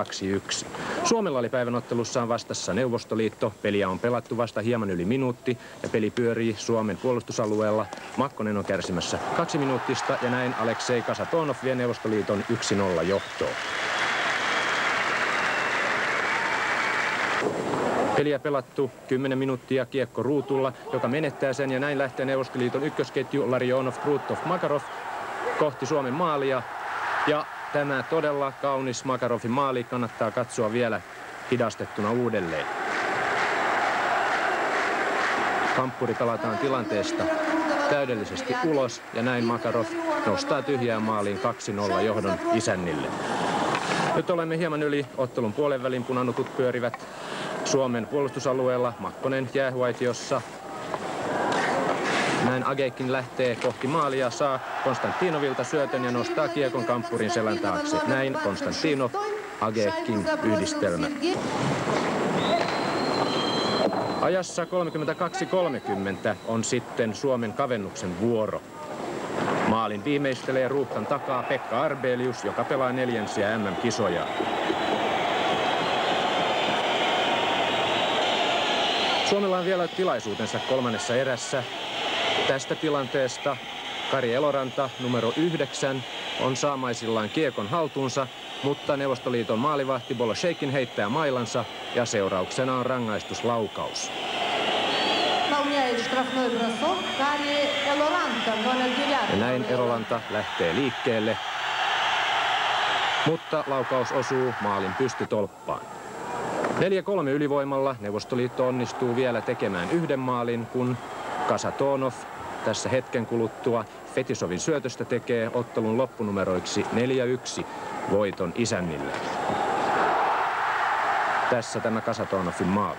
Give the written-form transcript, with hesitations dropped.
2-1. Suomella oli päivän ottelussaan vastassa Neuvostoliitto. Peliä on pelattu vasta hieman yli minuutti ja peli pyörii Suomen puolustusalueella. Makkonen on kärsimässä 2 minuuttista ja näin Aleksei Kasatonov vie Neuvostoliiton 1-0 johtoon. Peliä pelattu 10 minuuttia kiekko ruutulla, joka menettää sen ja näin lähtee Neuvostoliiton ykkösketju Larionov, Krutov, Makarov kohti Suomen maalia. Ja tämä todella kaunis Makarovin maali kannattaa katsoa vielä hidastettuna uudelleen. Kamppuri pelataan tilanteesta täydellisesti ulos ja näin Makarov nostaa tyhjään maaliin 2-0 johdon isännille. Nyt olemme hieman yli ottelun puolenvälin, punanuput pyörivät Suomen puolustusalueella, Makkonen jäähuaitiossa. Näin Agekin lähtee kohti maalia, saa Konstantinovilta syötön ja nostaa kiekon kamppurin selän taakse. Näin Konstantinov, Agekin yhdistelmä. Ajassa 32:30 on sitten Suomen kavennuksen vuoro. Maalin viimeistelee ruuhkan takaa Pekka Arbelius, joka pelaa 4. MM-kisoja. Suomella on vielä tilaisuutensa kolmannessa erässä. Tästä tilanteesta Kari Eloranta, numero 9, on saamaisillaan kiekon haltuunsa, mutta Neuvostoliiton maalivahti Boloshekin heittää mailansa ja seurauksena on rangaistuslaukaus. Ja näin Eloranta lähtee liikkeelle, mutta laukaus osuu maalin pystytolppaan. 4-3 ylivoimalla Neuvostoliitto onnistuu vielä tekemään yhden maalin, kun Kasatonov tässä hetken kuluttua Fetisovin syötöstä tekee ottelun loppunumeroiksi 4-1 voiton isännille. Tässä tämä Kasatonovin maali.